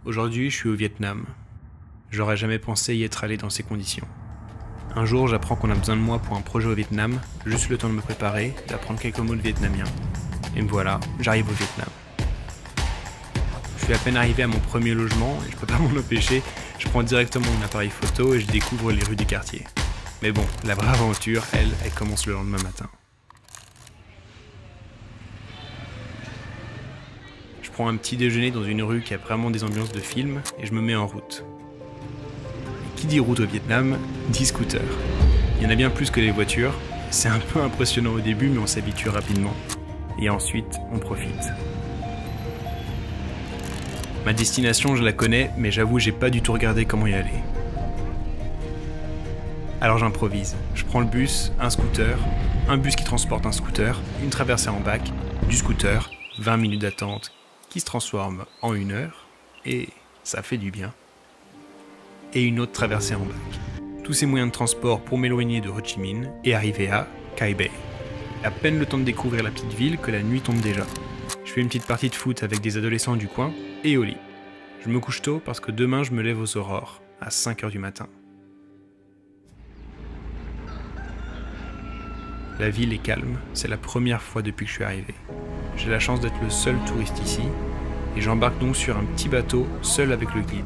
Aujourd'hui, je suis au Vietnam. J'aurais jamais pensé y être allé dans ces conditions. Un jour, j'apprends qu'on a besoin de moi pour un projet au Vietnam, juste le temps de me préparer, d'apprendre quelques mots de vietnamien. Et me voilà, j'arrive au Vietnam. Je suis à peine arrivé à mon premier logement et je peux pas m'en empêcher, je prends directement mon appareil photo et je découvre les rues du quartier. Mais bon, la vraie aventure, elle commence le lendemain matin. Je prends un petit déjeuner dans une rue qui a vraiment des ambiances de film et je me mets en route. Et qui dit route au Vietnam, dit scooter. Il y en a bien plus que les voitures, c'est un peu impressionnant au début mais on s'habitue rapidement. Et ensuite, on profite. Ma destination, je la connais, mais j'avoue, j'ai pas du tout regardé comment y aller. Alors j'improvise. Je prends le bus, un bus qui transporte un scooter, une traversée en bac, du scooter, 20 minutes d'attente, qui se transforme en 1 heure, et ça fait du bien. Et une autre traversée en bac. Tous ces moyens de transport pour m'éloigner de Ho Chi Minh et arriver à Cai Bay. À peine le temps de découvrir la petite ville que la nuit tombe déjà. Je fais une petite partie de foot avec des adolescents du coin et au lit. Je me couche tôt parce que demain je me lève aux aurores, à 5h du matin. La ville est calme, c'est la première fois depuis que je suis arrivé. J'ai la chance d'être le seul touriste ici, et j'embarque donc sur un petit bateau, seul avec le guide.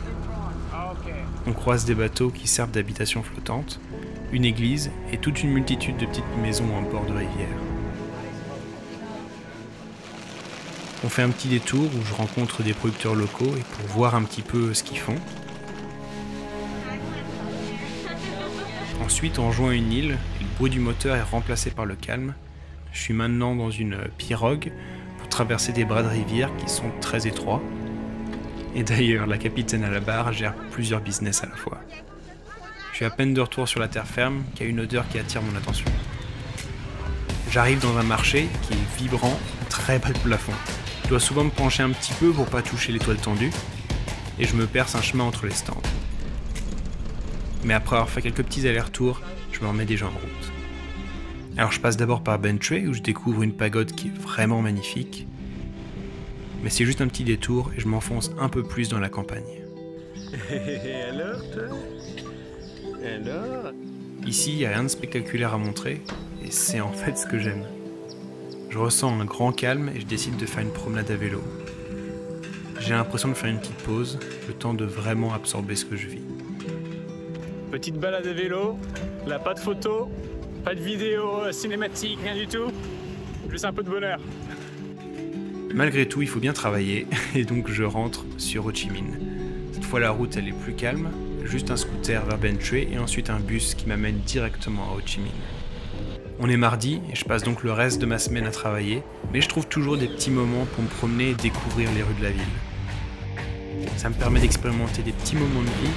On croise des bateaux qui servent d'habitation flottante, une église et toute une multitude de petites maisons en bord de rivière. On fait un petit détour où je rencontre des producteurs locaux et pour voir un petit peu ce qu'ils font. Ensuite, on rejoint une île et le bruit du moteur est remplacé par le calme. Je suis maintenant dans une pirogue pour traverser des bras de rivière qui sont très étroits. Et d'ailleurs, la capitaine à la barre gère plusieurs business à la fois. Je suis à peine de retour sur la terre ferme qu'il y a une odeur qui attire mon attention. J'arrive dans un marché qui est vibrant, très bas de plafond. Je dois souvent me pencher un petit peu pour pas toucher les toiles tendues, et je me perce un chemin entre les stands. Mais après avoir fait quelques petits allers-retours, je me remets déjà en route. Alors je passe d'abord par Ben Tre où je découvre une pagode qui est vraiment magnifique, mais c'est juste un petit détour et je m'enfonce un peu plus dans la campagne. Alors toi? Alors? Ici, il n'y a rien de spectaculaire à montrer, et c'est en fait ce que j'aime. Je ressens un grand calme et je décide de faire une promenade à vélo. J'ai l'impression de faire une petite pause, le temps de vraiment absorber ce que je vis. Petite balade à vélo, là pas de photos, pas de vidéos cinématiques, rien du tout. Juste un peu de bonheur. Malgré tout, il faut bien travailler, et donc je rentre sur Ho Chi Minh. Cette fois, la route elle est plus calme, juste un scooter vers Ben Tre et ensuite un bus qui m'amène directement à Ho Chi Minh. On est mardi et je passe donc le reste de ma semaine à travailler, mais je trouve toujours des petits moments pour me promener et découvrir les rues de la ville. Ça me permet d'expérimenter des petits moments de vie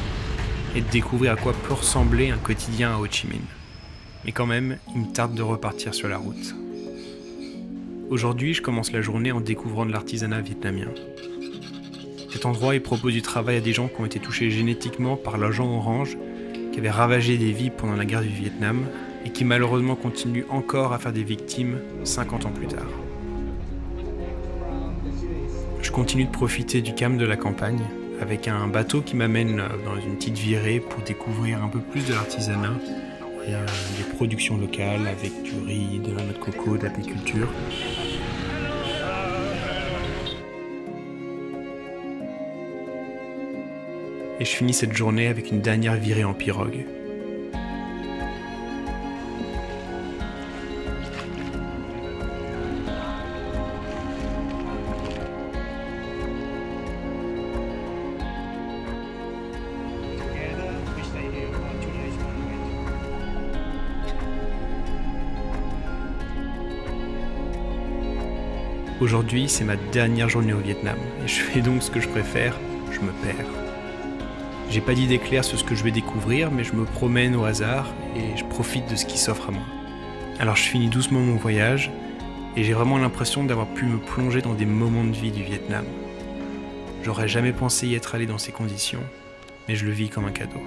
et de découvrir à quoi peut ressembler un quotidien à Ho Chi Minh. Mais quand même, il me tarde de repartir sur la route. Aujourd'hui, je commence la journée en découvrant de l'artisanat vietnamien. Cet endroit, il propose du travail à des gens qui ont été touchés génétiquement par l'agent orange, qui avait ravagé des vies pendant la guerre du Vietnam, et qui malheureusement continue encore à faire des victimes 50 ans plus tard. Je continue de profiter du calme de la campagne, avec un bateau qui m'amène dans une petite virée pour découvrir un peu plus de l'artisanat et des productions locales avec du riz, de la noix de coco, de l'apiculture. Et je finis cette journée avec une dernière virée en pirogue. Aujourd'hui, c'est ma dernière journée au Vietnam, et je fais donc ce que je préfère, je me perds. J'ai pas d'idée claire sur ce que je vais découvrir, mais je me promène au hasard, et je profite de ce qui s'offre à moi. Alors je finis doucement mon voyage, et j'ai vraiment l'impression d'avoir pu me plonger dans des moments de vie du Vietnam. J'aurais jamais pensé y être allé dans ces conditions, mais je le vis comme un cadeau.